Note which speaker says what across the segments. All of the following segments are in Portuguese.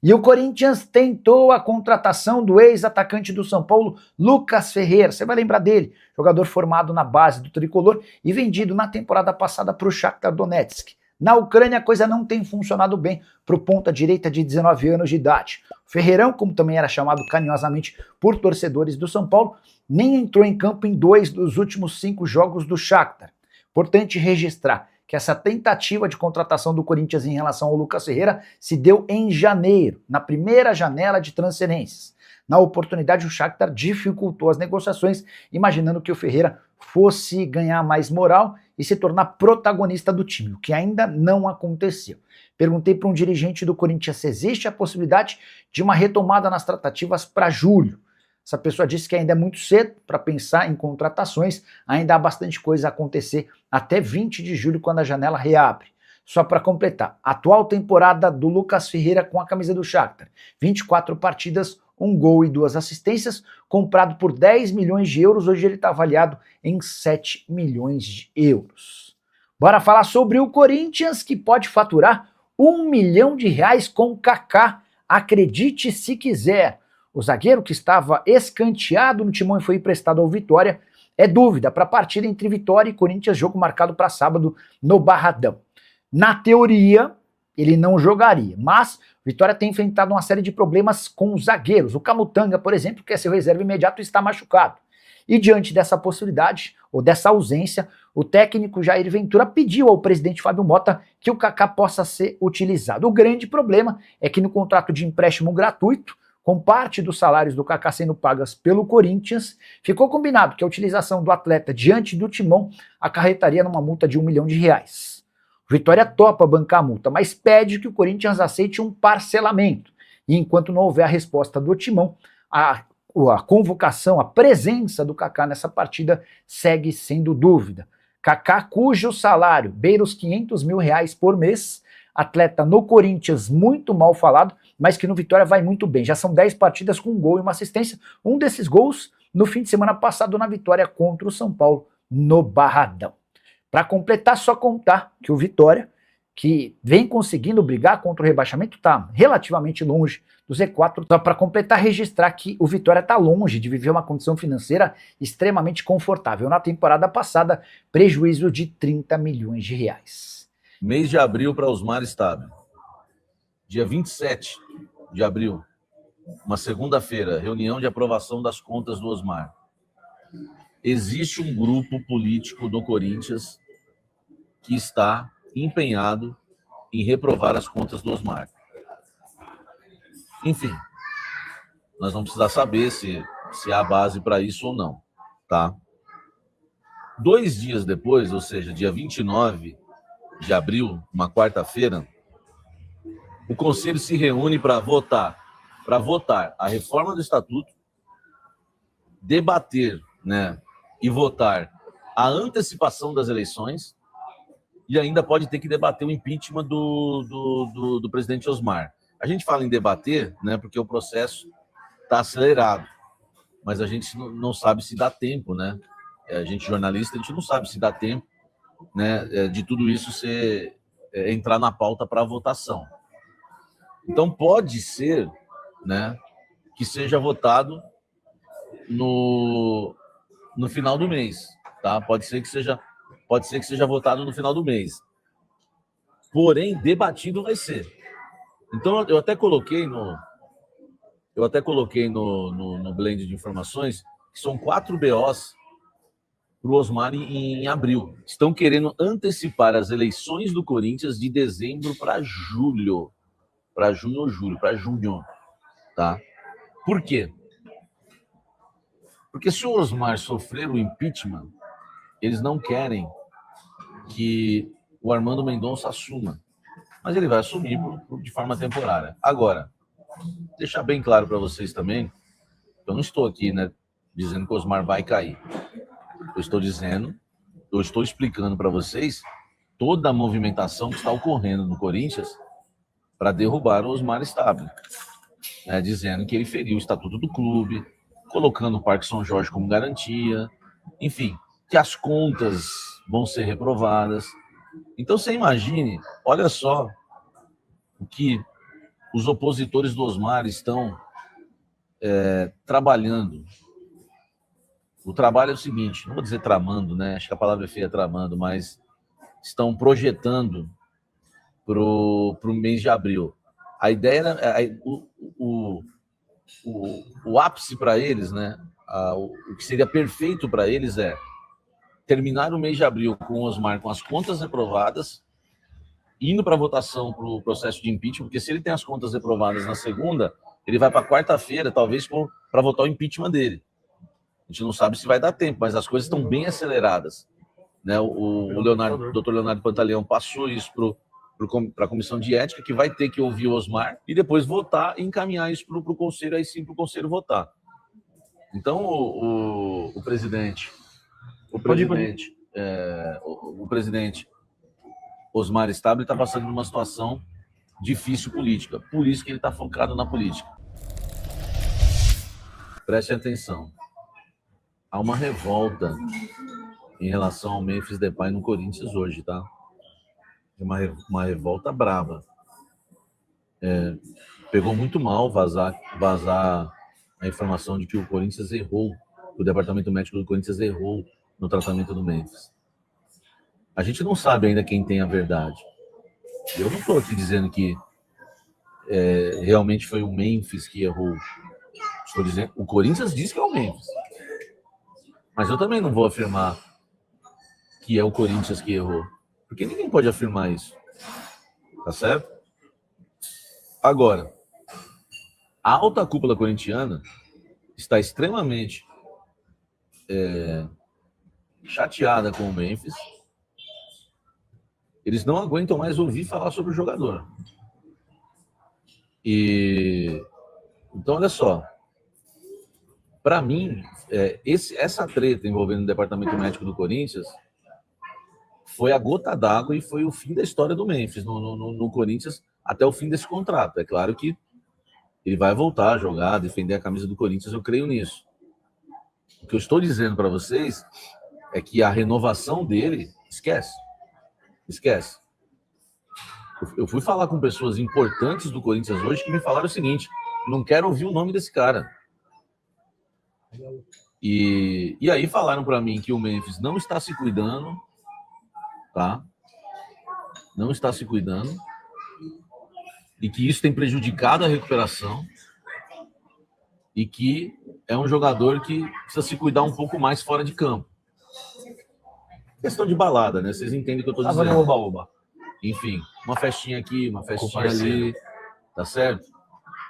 Speaker 1: E o Corinthians tentou a contratação do ex-atacante do São Paulo, Lucas Ferreira. Você vai lembrar dele, jogador formado na base do Tricolor e vendido na temporada passada para o Shakhtar Donetsk. Na Ucrânia a coisa não tem funcionado bem para o ponta-direita de 19 anos de idade. O Ferreirão, como também era chamado carinhosamente por torcedores do São Paulo, nem entrou em campo em 2 dos últimos 5 jogos do Shakhtar. Importante registrar que essa tentativa de contratação do Corinthians em relação ao Lucas Ferreira se deu em janeiro, na primeira janela de transferências. Na oportunidade, o Shakhtar dificultou as negociações, imaginando que o Ferreira fosse ganhar mais moral e se tornar protagonista do time, o que ainda não aconteceu. Perguntei para um dirigente do Corinthians se existe a possibilidade de uma retomada nas tratativas para julho. Essa pessoa disse que ainda é muito cedo para pensar em contratações, ainda há bastante coisa a acontecer até 20 de julho, quando a janela reabre. Só para completar, atual temporada do Lucas Ferreira com a camisa do Shakhtar, 24 partidas, 1 gol e 2 assistências, comprado por 10 milhões de euros, hoje ele está avaliado em 7 milhões de euros. Bora falar sobre o Corinthians, que pode faturar R$1 milhão com Kaká, acredite se quiser. O zagueiro, que estava escanteado no Timão e foi emprestado ao Vitória, é dúvida para a partida entre Vitória e Corinthians, jogo marcado para sábado no Barradão. Na teoria, ele não jogaria, mas Vitória tem enfrentado uma série de problemas com os zagueiros. O Camutanga, por exemplo, que é seu reserva imediato, está machucado. E diante dessa possibilidade, ou dessa ausência, o técnico Jair Ventura pediu ao presidente Fábio Mota que o Kaká possa ser utilizado. O grande problema é que no contrato de empréstimo gratuito, com parte dos salários do Kaká sendo pagas pelo Corinthians, ficou combinado que a utilização do atleta diante do Timão acarretaria numa multa de R$1 milhão. Vitória topa bancar a multa, mas pede que o Corinthians aceite um parcelamento. E enquanto não houver a resposta do Timão, a convocação, a presença do Kaká nessa partida segue sendo dúvida. Kaká, cujo salário beira os R$500 mil por mês, atleta no Corinthians muito mal falado, mas que no Vitória vai muito bem. Já são 10 partidas com um gol e uma assistência. Um desses gols no fim de semana passado na vitória contra o São Paulo no Barradão. Para completar, só contar que o Vitória, que vem conseguindo brigar contra o rebaixamento, está relativamente longe do Z4. Só para completar, registrar que o Vitória está longe de viver uma condição financeira extremamente confortável. Na temporada passada, prejuízo de R$30 milhões.
Speaker 2: Mês de abril para Osmar Stabile. Dia 27 de abril, uma segunda-feira, reunião de aprovação das contas do Osmar. Existe um grupo político do Corinthians que está empenhado em reprovar as contas do Osmar. Enfim, nós vamos precisar saber se há base para isso ou não, tá? 2 dias depois, ou seja, dia 29 de abril, uma quarta-feira, o Conselho se reúne para votar a reforma do Estatuto, debater, né, e votar a antecipação das eleições, e ainda pode ter que debater o impeachment do presidente Osmar. A gente fala em debater, né, porque o processo está acelerado, mas a gente não sabe se dá tempo, né? A gente jornalista, a gente não sabe se dá tempo, né, de tudo isso entrar na pauta para votação. Então pode ser, né, que seja votado no final do mês, tá? Pode ser que seja votado no final do mês. Porém, debatido vai ser. Então eu até coloquei no blend de informações que são 4 BOs para o Osmar em abril. Estão querendo antecipar as eleições do Corinthians de dezembro para julho. Para junho ou julho, para junho, tá? Por quê? Porque se o Osmar sofrer o impeachment, eles não querem que o Armando Mendonça assuma, mas ele vai assumir de forma temporária. Agora, deixar bem claro para vocês também, eu não estou aqui, né, dizendo que o Osmar vai cair. Eu estou explicando para vocês toda a movimentação que está ocorrendo no Corinthians para derrubar o Osmar Stabile, né, dizendo que ele feriu o estatuto do clube, colocando o Parque São Jorge como garantia, enfim, que as contas vão ser reprovadas. Então você imagine, olha só o que os opositores do Osmar estão trabalhando. O trabalho é o seguinte, não vou dizer tramando, né? Acho que a palavra é feia, tramando, mas estão projetando para o mês de abril. A ideia era o ápice para eles, né? O que seria perfeito para eles é terminar o mês de abril com o Osmar com as contas reprovadas, indo para votação para o processo de impeachment, porque se ele tem as contas reprovadas na segunda, ele vai para quarta-feira, talvez, para votar o impeachment dele. A gente não sabe se vai dar tempo, mas as coisas estão bem aceleradas. Né? O Dr. Leonardo Pantaleão passou isso para a comissão de ética, que vai ter que ouvir o Osmar e depois votar e encaminhar isso para o conselho, aí sim para o conselho votar. Então, o presidente Osmar Stabile está passando por uma situação difícil política, por isso que ele está focado na política. Preste atenção. Há uma revolta em relação ao Memphis Depay no Corinthians hoje, tá? É uma revolta brava. Pegou muito mal vazar a informação de que o Corinthians errou, o departamento médico do Corinthians errou no tratamento do Memphis. A gente não sabe ainda quem tem a verdade. Eu não estou aqui dizendo que realmente foi o Memphis que errou. Estou dizendo, o Corinthians diz que é o Memphis. Mas eu também não vou afirmar que é o Corinthians que errou. Porque ninguém pode afirmar isso. Tá certo? Agora, a alta cúpula corintiana está extremamente chateada com o Memphis. Eles não aguentam mais ouvir falar sobre o jogador. Então, olha só. Para mim, essa treta envolvendo o departamento médico do Corinthians foi a gota d'água e foi o fim da história do Memphis no Corinthians até o fim desse contrato. É claro que ele vai voltar a jogar, defender a camisa do Corinthians, eu creio nisso. O que eu estou dizendo para vocês é que a renovação dele, esquece. Eu fui falar com pessoas importantes do Corinthians hoje que me falaram o seguinte: não quero ouvir o nome desse cara. E aí falaram para mim que o Memphis não está se cuidando, tá? Não está se cuidando. E que isso tem prejudicado a recuperação. E que é um jogador que precisa se cuidar um pouco mais fora de campo. Questão de balada, né? Vocês entendem o que eu estou dizendo.
Speaker 3: Oba-oba.
Speaker 2: Enfim, uma festinha aqui, uma festinha ali, tá certo?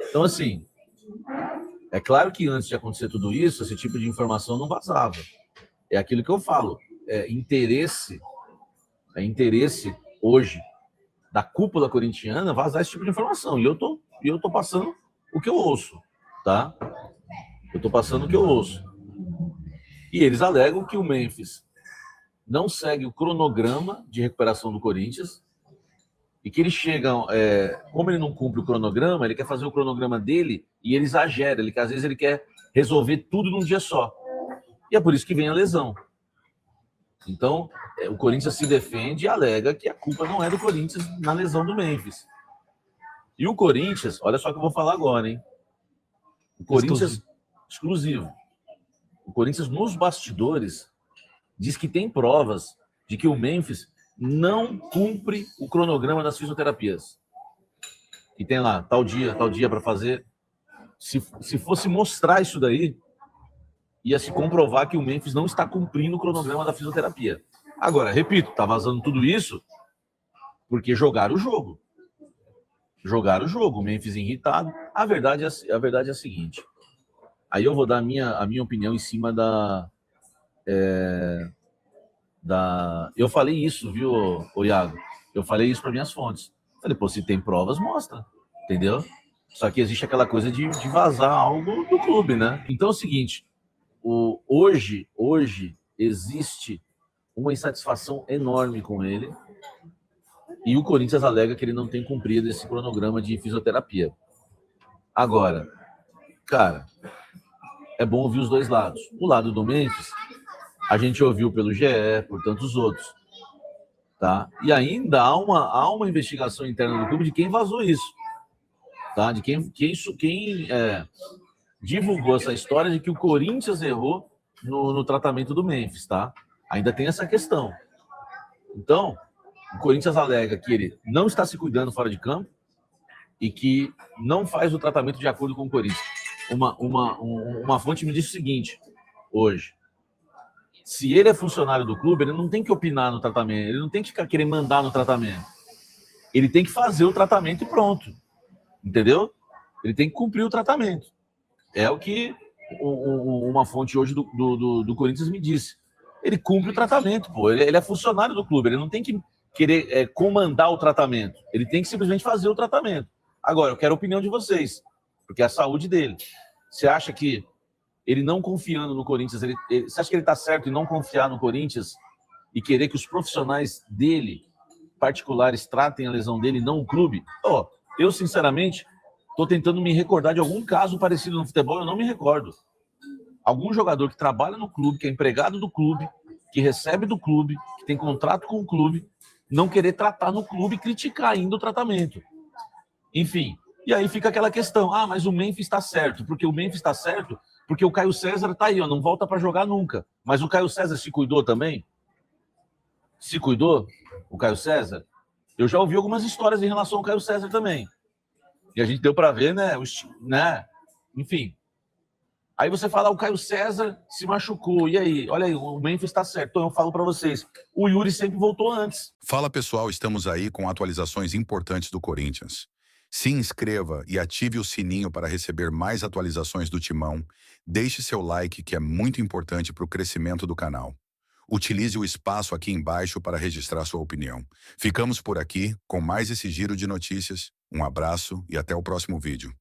Speaker 2: Então, assim, é claro que antes de acontecer tudo isso, esse tipo de informação não vazava. É aquilo que eu falo, é interesse hoje da cúpula corintiana vazar esse tipo de informação. E eu tô passando o que eu ouço, tá? Eu tô passando o que eu ouço. E eles alegam que o Memphis não segue o cronograma de recuperação do Corinthians e que eles chegam, como ele não cumpre o cronograma, ele quer fazer o cronograma dele e ele exagera, às vezes ele quer resolver tudo num dia só. E é por isso que vem a lesão. Então, o Corinthians se defende e alega que a culpa não é do Corinthians na lesão do Memphis. E o Corinthians, olha só o que eu vou falar agora, hein? O Corinthians, exclusivo. O Corinthians, nos bastidores, diz que tem provas de que o Memphis não cumpre o cronograma das fisioterapias. E tem lá, tal dia para fazer. Se fosse mostrar isso daí, ia se comprovar que o Memphis não está cumprindo o cronograma da fisioterapia. Agora, repito, tá vazando tudo isso porque jogaram o jogo. O Memphis irritado. A verdade é a seguinte. Aí eu vou dar a minha opinião em cima Eu falei isso, viu, Iago? Eu falei isso para minhas fontes. Falei, pô, se tem provas, mostra. Entendeu? Só que existe aquela coisa de vazar algo do clube, né? Então é o seguinte, hoje existe uma insatisfação enorme com ele e o Corinthians alega que ele não tem cumprido esse cronograma de fisioterapia. Agora, cara, é bom ouvir os dois lados. O lado do Memphis, a gente ouviu pelo GE, por tantos outros. Tá? E ainda há uma investigação interna do clube de quem vazou isso. tá? De quem divulgou essa história de que o Corinthians errou no tratamento do Memphis, tá? Ainda tem essa questão. Então, o Corinthians alega que ele não está se cuidando fora de campo e que não faz o tratamento de acordo com o Corinthians. Uma fonte me disse o seguinte, hoje, se ele é funcionário do clube, ele não tem que opinar no tratamento, ele não tem que ficar querendo mandar no tratamento. Ele tem que fazer o tratamento e pronto. Entendeu? Ele tem que cumprir o tratamento. É o que uma fonte hoje do Corinthians me disse. Ele cumpre o tratamento, pô. Ele é funcionário do clube, ele não tem que querer comandar o tratamento. Ele tem que simplesmente fazer o tratamento. Agora, eu quero a opinião de vocês, porque é a saúde dele. Você acha que ele não confiando no Corinthians, você acha que ele está certo em não confiar no Corinthians e querer que os profissionais dele, particulares, tratem a lesão dele, não o clube? Eu, sinceramente, estou tentando me recordar de algum caso parecido no futebol, eu não me recordo. Algum jogador que trabalha no clube, que é empregado do clube, que recebe do clube, que tem contrato com o clube, não querer tratar no clube e criticar ainda o tratamento. Enfim, e aí fica aquela questão, mas o Memphis está certo, porque o Memphis está certo, porque o Caio César está aí, não volta para jogar nunca. Mas o Caio César se cuidou também? Se cuidou, o Caio César? Eu já ouvi algumas histórias em relação ao Caio César também. E a gente deu para ver, né? Enfim. Aí você fala, o Caio César se machucou. E aí? Olha aí, o Memphis está certo. Então eu falo para vocês, o Yuri sempre voltou antes.
Speaker 3: Fala pessoal, estamos aí com atualizações importantes do Corinthians. Se inscreva e ative o sininho para receber mais atualizações do Timão. Deixe seu like, que é muito importante para o crescimento do canal. Utilize o espaço aqui embaixo para registrar sua opinião. Ficamos por aqui com mais esse giro de notícias. Um abraço e até o próximo vídeo.